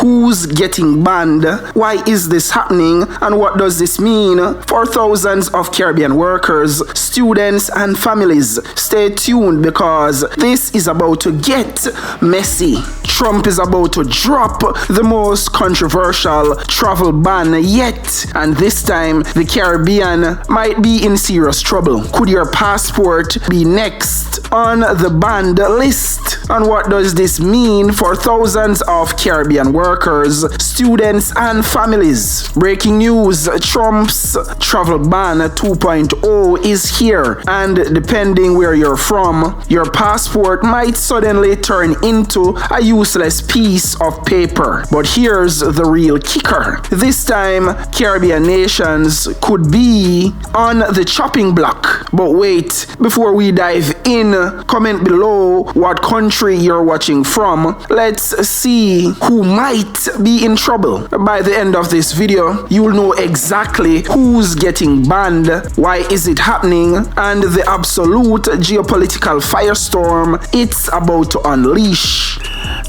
who's getting banned, why is this happening, and what does this mean for thousands of Caribbean workers, students, and families. Stay tuned because this is about to get messy. Trump is about to drop the most controversial travel ban yet, and this time the Caribbean might be in serious trouble. Could your passport be next on the banned list? And what does this mean for thousands of Caribbean workers, students, and families? Breaking news: Trump's travel ban 2.0 is here, and depending where you're from, your passport might suddenly turn into a useless piece of paper. But here's the real kicker. This time, Caribbean nations could be on the chopping block. But wait, before we dive in, comment below what country you're watching from. Let's see who might be in trouble. By the end of this video, you'll know exactly who's getting banned, why is it happening, and the absolute geopolitical firestorm it's about to unleash.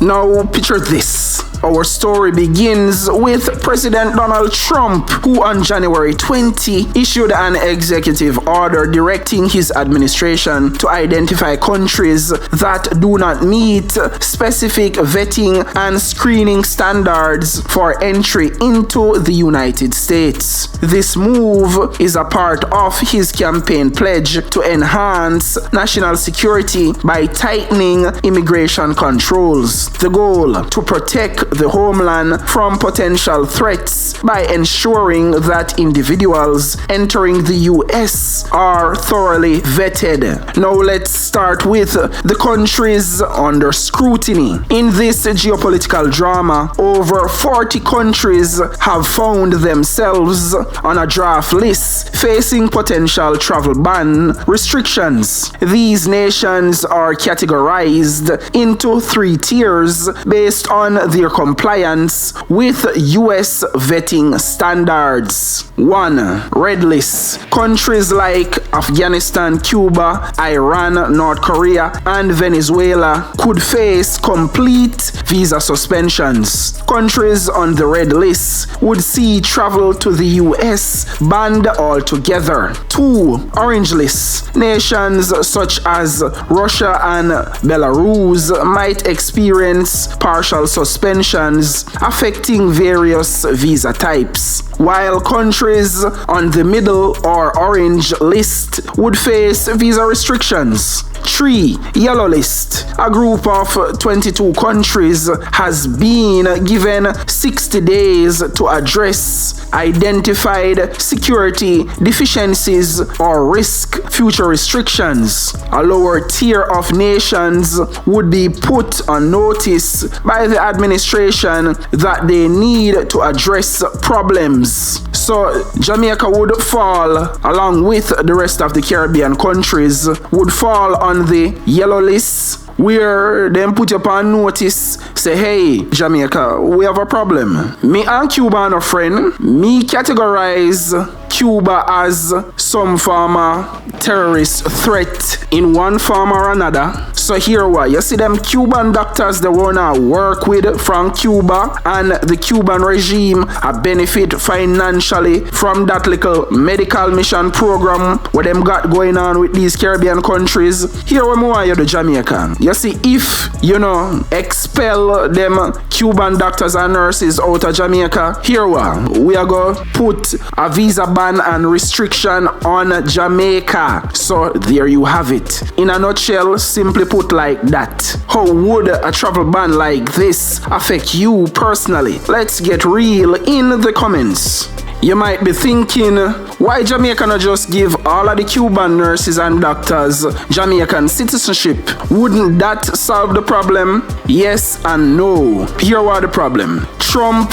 Now picture this. Our story begins with President Donald Trump, who on January 20 issued an executive order directing his administration to identify countries that do not meet specific vetting and screening standards for entry into the United States. This move is a part of his campaign pledge to enhance national security by tightening immigration controls. The goal: to protect the homeland from potential threats by ensuring that individuals entering the US are thoroughly vetted. Now let's start with the countries under scrutiny. In this geopolitical drama, over 40 countries have found themselves on a draft list facing potential travel ban restrictions. These nations are categorized into 3 tiers based on their compliance with US vetting standards. 1. Red list. Countries like Afghanistan, Cuba, Iran, North Korea, and Venezuela could face complete visa suspensions. Countries on the red list would see travel to the US banned altogether. 2. Orange list. Nations such as Russia and Belarus might experience partial suspensions affecting various visa types, while countries on the middle or orange list would face visa restrictions. 3. Yellow list. A group of 22 countries has been given 60 days to address identified security deficiencies or risk future restrictions. A lower tier of nations would be put on notice by the administration that they need to address problems. So Jamaica would fall, along with the rest of the Caribbean countries, would fall on the yellow list, where them put up on notice, say, hey, Jamaica, we have a problem. Me and Cuba are no friend. Me categorize Cuba as some form of terrorist threat in one form or another. So here why you see them Cuban doctors they wanna work with from Cuba, and the Cuban regime benefit financially from that little medical mission program what them got going on with these Caribbean countries. Here we want you the Jamaican. You see, if you know expel them Cuban doctors and nurses out of Jamaica, here we are gonna put a visa ban and restriction on Jamaica. So there you have it. In a nutshell, simply put like that. How would a travel ban like this affect you personally? Let's get real in the comments. You might be thinking, why Jamaica not just give all of the Cuban nurses and doctors Jamaican citizenship? Wouldn't that solve the problem? Yes and no. Here are the problem. Trump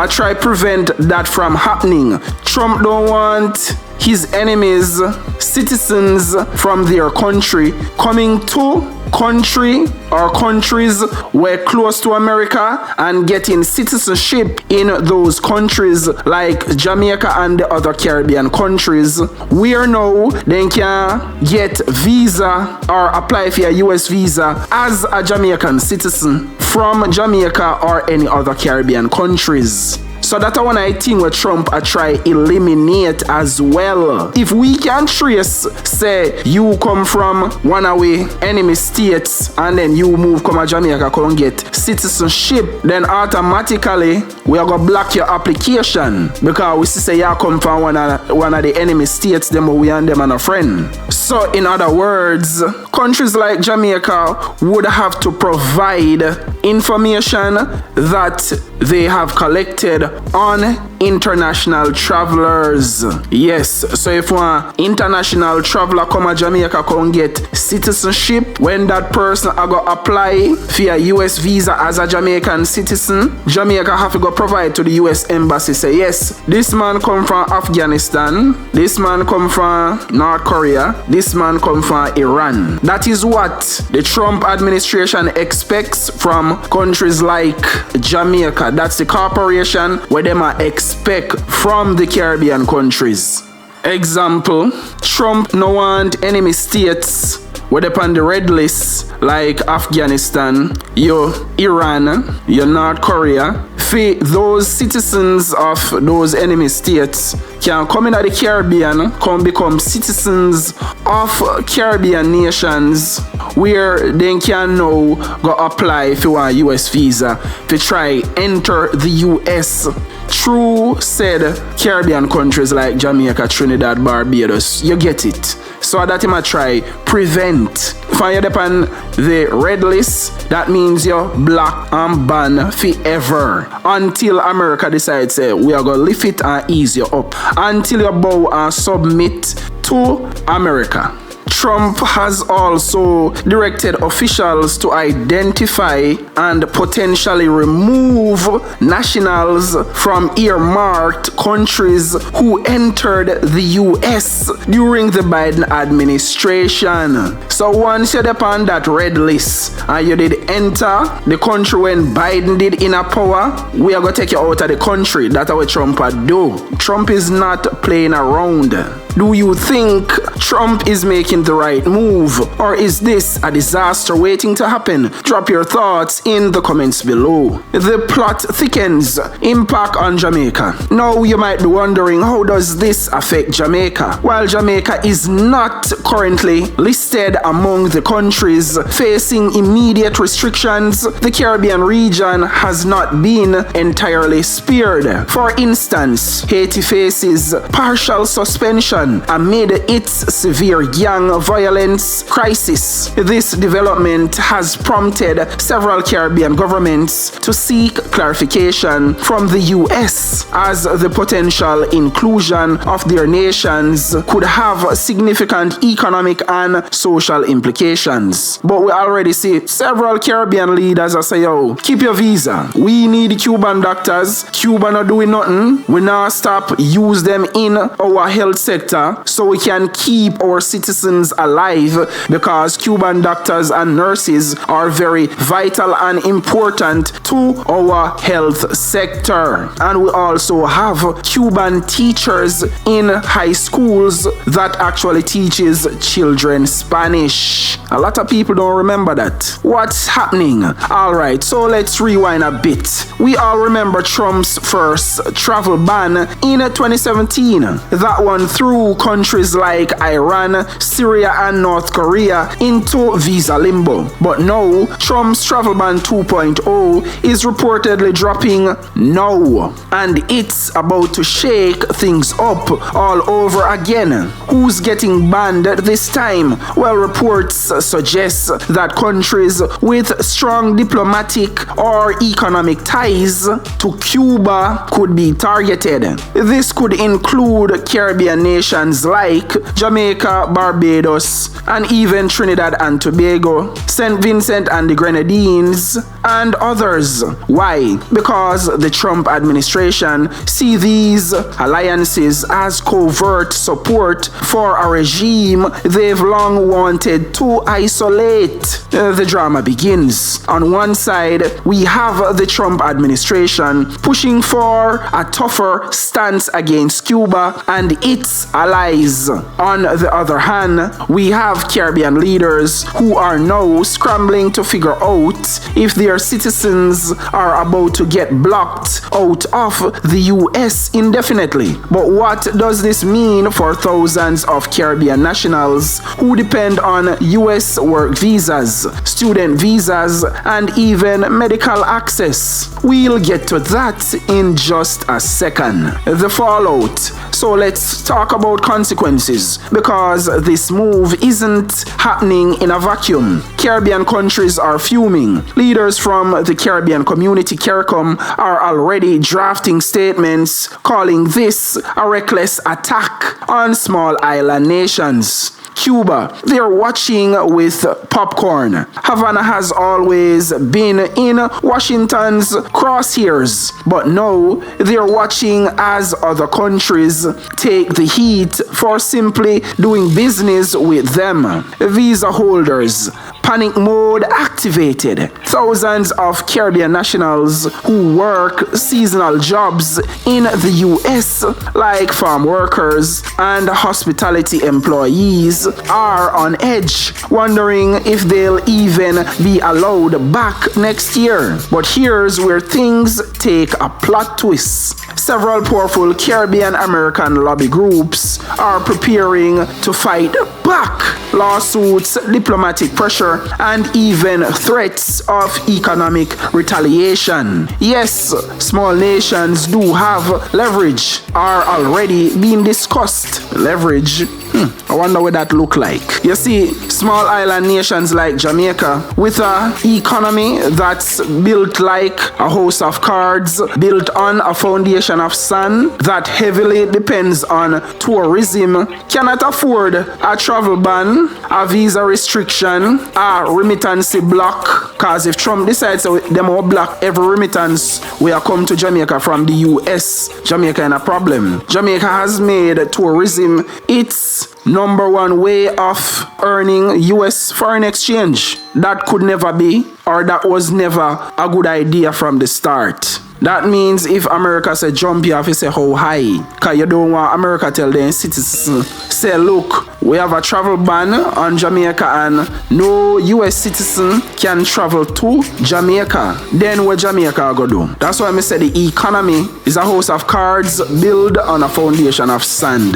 try prevent that from happening. Trump don't want his enemies, citizens from their country, coming to country or countries were close to America and getting citizenship in those countries like Jamaica and the other Caribbean countries, where now they can get visa or apply for a US visa as a Jamaican citizen from Jamaica or any other Caribbean countries. So that's one I think what Trump try eliminate as well. If we can trace, say, you come from one of our enemy states and then you move come to Jamaica, come get citizenship, then automatically we are gonna block your application because we say you come from one of the enemy states, them we and them and a friend. So in other words, countries like Jamaica would have to provide information that they have collected on international travelers. Yes, so if one international traveler come to Jamaica come get citizenship, when that person go apply for a US visa as a Jamaican citizen, Jamaica have to go provide to the US embassy, say yes, this man come from Afghanistan, this man come from North Korea, this man come from Iran. That is what the Trump administration expects from countries like Jamaica. That's the corporation where them expect from the Caribbean countries. Example, Trump no want enemy states whether upon the red list like Afghanistan, your Iran, your North Korea. For those citizens of those enemy states can come in at the Caribbean, come become citizens of Caribbean nations where they can now go apply for a US visa to try enter the US through said Caribbean countries like Jamaica, Trinidad, Barbados. You get it. So that him a try prevent. If you upon the red list, that means you're blocked and banned forever until America decides we are gonna lift it and ease you up. Until you bow and submit to America. Trump has also directed officials to identify and potentially remove nationals from earmarked countries who entered the US during the Biden administration. So once you're upon that red list and you did enter the country when Biden did in a power, we are going to take you out of the country. That's what Trump would do. Trump is not playing around. Do you think Trump is making the right move, or is this a disaster waiting to happen? Drop your thoughts in the comments below. The plot thickens. Impact on Jamaica. Now you might be wondering, how does this affect Jamaica? While Jamaica is not currently listed among the countries facing immediate restrictions, the Caribbean region has not been entirely spared. For instance, Haiti faces partial suspension amid its severe gang violence crisis. This development has prompted several Caribbean governments to seek clarification from the US, as the potential inclusion of their nations could have significant economic and social implications. But we already see several Caribbean leaders are saying, yo, keep your visa. We need Cuban doctors. Cuba not doing nothing. We now stop use them in our health sector so we can keep our citizens alive, because Cuban doctors and nurses are very vital and important to our health sector. And we also have Cuban teachers in high schools that actually teaches children Spanish. A lot of people don't remember that. What's happening? Alright, so let's rewind a bit. We all remember Trump's first travel ban in 2017. That one threw countries like Iran, Syria and North Korea into visa limbo. But now, Trump's travel ban 2.0 is reportedly dropping now. And it's about to shake things up all over again. Who's getting banned this time? Well, reports suggest that countries with strong diplomatic or economic ties to Cuba could be targeted. This could include Caribbean nations nations like Jamaica, Barbados, and even Trinidad and Tobago, St. Vincent and the Grenadines, and others. Why? Because the Trump administration see these alliances as covert support for a regime they've long wanted to isolate. The drama begins. On one side, we have the Trump administration pushing for a tougher stance against Cuba and its allies. On the other hand, we have Caribbean leaders who are now scrambling to figure out if their citizens are about to get blocked out of the US indefinitely. But what does this mean for thousands of Caribbean nationals who depend on US work visas, student visas, and even medical access? We'll get to that in just a second. The fallout. So let's talk about consequences, because this move isn't happening in a vacuum. Caribbean countries are fuming. Leaders from the Caribbean community, CARICOM, are already drafting statements calling this a reckless attack on small island nations. Cuba, they're watching with popcorn. Havana has always been in Washington's crosshairs, but now they're watching as other countries take the heat for simply doing business with them. Visa holders, panic mode activated. Thousands of Caribbean nationals who work seasonal jobs in the US, like farm workers and hospitality employees, are on edge, wondering if they'll even be allowed back next year. But here's where things take a plot twist. Several powerful Caribbean American lobby groups are preparing to fight back. Lawsuits, diplomatic pressure, and even threats of economic retaliation. Yes, small nations do have leverage, are already being discussed. Leverage? I wonder what that look like. You see, small island nations like Jamaica, with an economy that's built like a house of cards, built on a foundation of sand that heavily depends on tourism, cannot afford a travel ban, a visa restriction, a remittance block. Because if Trump decides them will block every remittance will come to Jamaica from the US, Jamaica in a problem. Jamaica has made tourism its number one way of earning US foreign exchange. That could never be, or that was never a good idea from the start. That means if America say jump, you have to say how high. Because you don't want America tell their citizens, say look, we have a travel ban on Jamaica and no US citizen can travel to Jamaica. Then what Jamaica go do? That's why I say the economy is a house of cards built on a foundation of sand.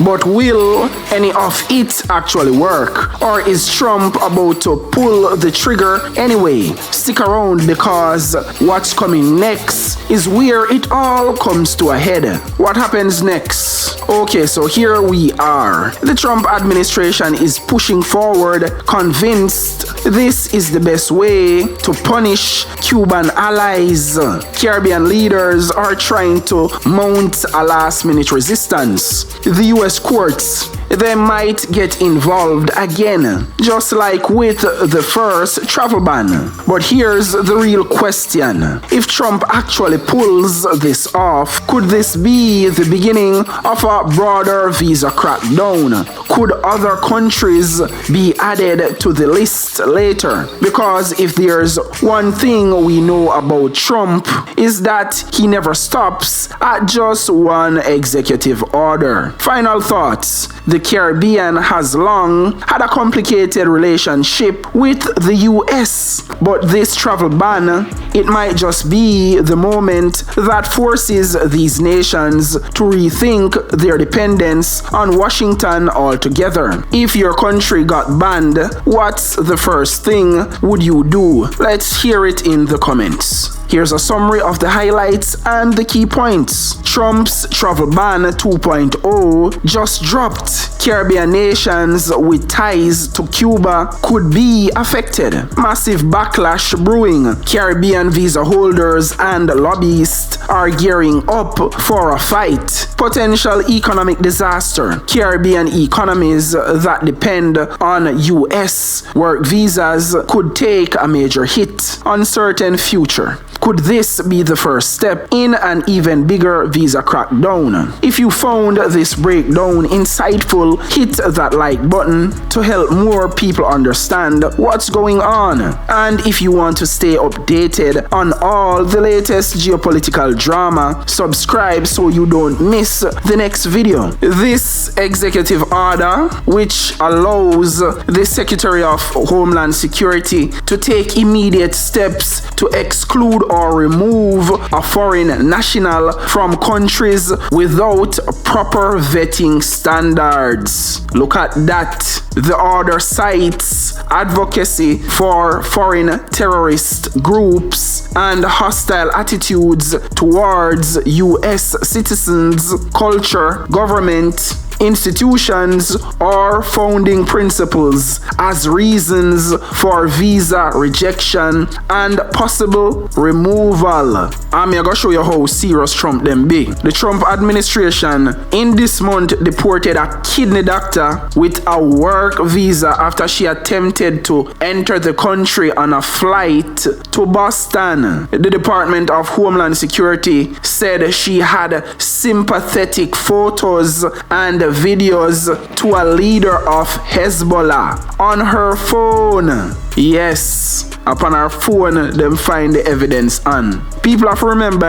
But will any of it actually work? Or is Trump about to pull the trigger anyway? Stick around, because what's coming next is where it all comes to a head. What happens next? Okay, so here we are. The Trump administration is pushing forward, convinced this is the best way to punish Cuban allies. Caribbean leaders are trying to mount a last-minute resistance. The US courts, they might get involved again, just like with the first travel ban. But here's the real question. If Trump actually pulls this off, could this be the beginning of a broader visa crackdown? Could other countries be added to the list later? Because if there's one thing we know about Trump, is that he never stops at just one executive order. Final thoughts. The Caribbean has long had a complicated relationship with the US, but this travel ban, it might just be the moment that forces these nations to rethink their dependence on Washington altogether. If your country got banned, what's the first thing would you do? Let's hear it in the comments. Here's a summary of the highlights and the key points. Trump's travel ban 2.0 just dropped. Caribbean nations with ties to Cuba could be affected. Massive backlash brewing. Caribbean visa holders and lobbyists are gearing up for a fight. Potential economic disaster. Caribbean economies that depend on U.S. work visas could take a major hit. Uncertain future. Could this be the first step in an even bigger visa crackdown? If you found this breakdown insightful, hit that like button to help more people understand what's going on. And if you want to stay updated on all the latest geopolitical drama, subscribe so you don't miss the next video. This executive order, which allows the Secretary of Homeland Security to take immediate steps to exclude or remove a foreign national from countries without proper vetting standards. Look at that. The order cites advocacy for foreign terrorist groups and hostile attitudes towards U.S. citizens, culture, government, institutions, or founding principles as reasons for visa rejection and possible removal. I'm gonna show you how serious Trump them be. The Trump administration in this month deported a kidney doctor with a work visa after she attempted to enter the country on a flight to Boston. The Department of Homeland Security said she had sympathetic photos and videos to a leader of Hezbollah on her phone. Yes, upon her phone, them find the evidence on. People have to remember,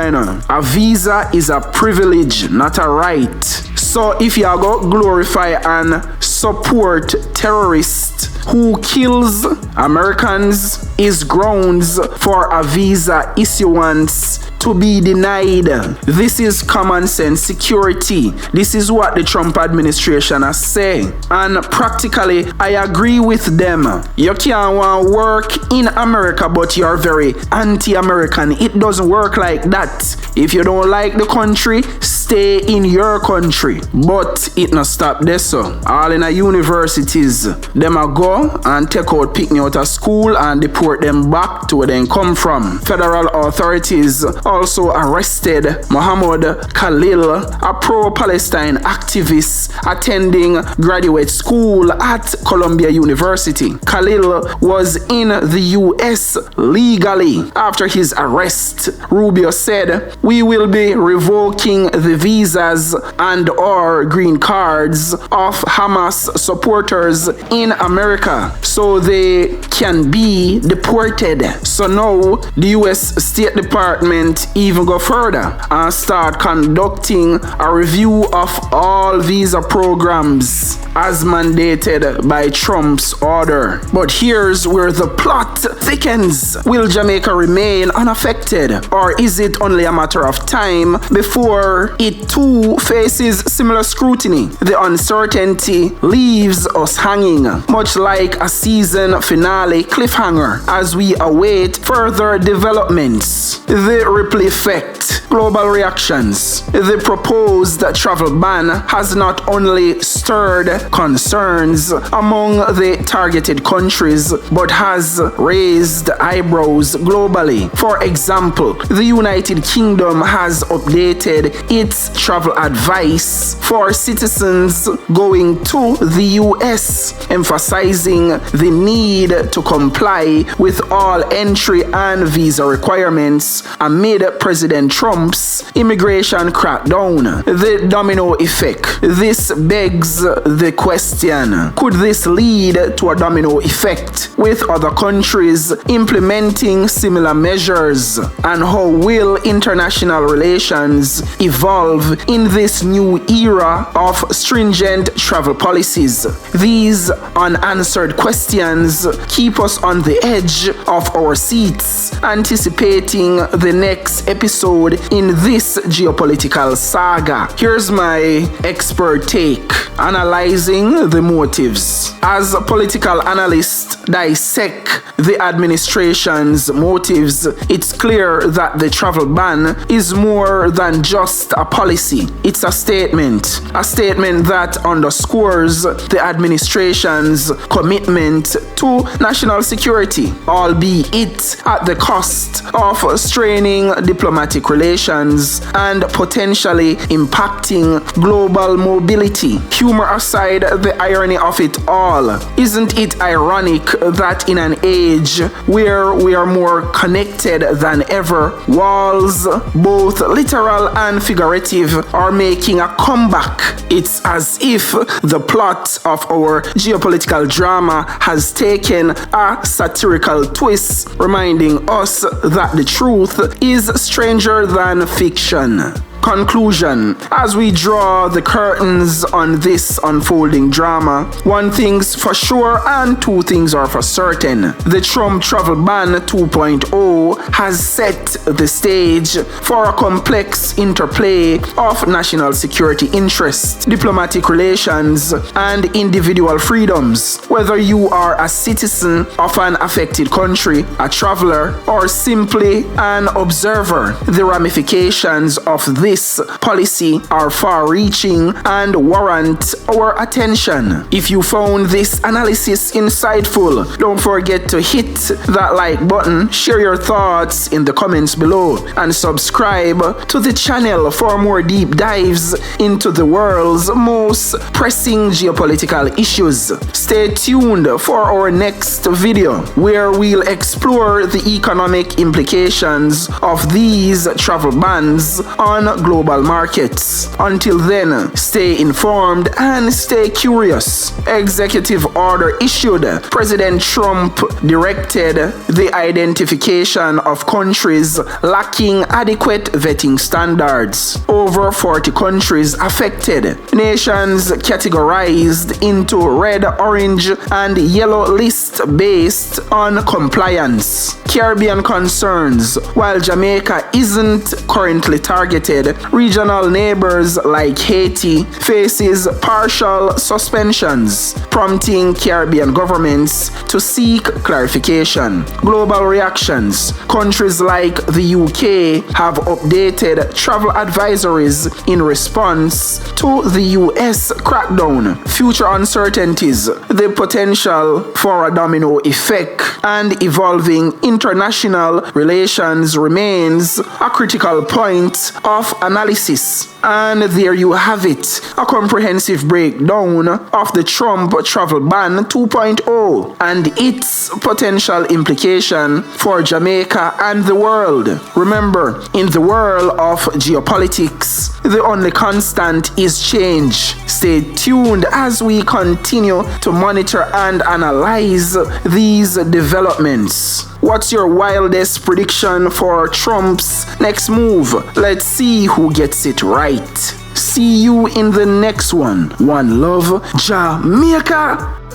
a visa is a privilege, not a right. So if you go glorify and support terrorists who kills Americans, is grounds for a visa issuance to be denied. This is common sense security. This is what the Trump administration has said. And practically, I agree with them. You can't want to work in America, but you're very anti-American. It doesn't work like that. If you don't like the country, stay in your country. But it not stop there, so. All in a universities, them a go and take out picnic out of school and deport them back to where they come from. Federal authorities also arrested Mohammed Khalil, a pro-Palestine activist attending graduate school at Columbia University. Khalil was in the U.S. legally. After his arrest, Rubio said, "We will be revoking the visas and or green cards of Hamas supporters in America so they can be deported." So now the U.S. State Department even go further and start conducting a review of all visa programs as mandated by Trump's order. But here's where the plot thickens. Will Jamaica remain unaffected, or is it only a matter of time before it too faces similar scrutiny? The uncertainty leaves us hanging, much like a season finale cliffhanger, as we await further developments. The ripple effect, global reactions. The proposed travel ban has not only stirred concerns among the targeted countries, but has raised eyebrows globally. For example, the United Kingdom has updated its travel advice for citizens going to the US, emphasizing the need to comply with all entry and visa requirements amid President Trump's immigration crackdown. The domino effect. This begs the question, could this lead to a domino effect with other countries implementing similar measures? And how will international relations evolve in this new era of stringent travel policies? These unanswered questions keep us on the edge of our seats, anticipating the next episode in this geopolitical saga. Here's my expert take, analyzing the motives. As political analysts dissect the administration's motives, it's clear that the travel ban is more than just a policy. It's a statement that underscores the administration's commitment to national security, albeit at the cost of straining diplomatic relations and potentially impacting global mobility. Humor aside, the irony of it all, isn't it ironic that in an age where we are more connected than ever, walls, both literal and figurative, are making a comeback? It's as if the plot of our geopolitical drama has taken a satirical twist, reminding us that the truth is stranger than fiction. Conclusion. As we draw the curtains on this unfolding drama, one thing's for sure and two things are for certain. The Trump travel ban 2.0 has set the stage for a complex interplay of national security interests, diplomatic relations, and individual freedoms. Whether you are a citizen of an affected country, a traveler, or simply an observer, the ramifications of this policy are far-reaching and warrant our attention. If you found this analysis insightful, don't forget to hit that like button, share your thoughts in the comments below, and subscribe to the channel for more deep dives into the world's most pressing geopolitical issues. Stay tuned for our next video, where we'll explore the economic implications of these travel bans on global markets. Until then, stay informed and stay curious. Executive order issued. President Trump directed the identification of countries lacking adequate vetting standards. Over 40 countries affected. Nations categorized into red, orange, and yellow list based on compliance. Caribbean concerns. While Jamaica isn't currently targeted, regional neighbors like Haiti faces partial suspensions, prompting Caribbean governments to seek clarification. Global reactions. Countries like the UK have updated travel advisories in response to the US crackdown. Future uncertainties. The potential for a domino effect and evolving international relations remains a critical point of analysis. And there you have it, a comprehensive breakdown of the Trump travel ban 2.0 and its potential implication for Jamaica and the world. Remember, in the world of geopolitics, the only constant is change. Stay tuned as we continue to monitor and analyze these developments. What's your wildest prediction for Trump's next move? Let's see who gets it right. See you in the next one. One love, Jamaica.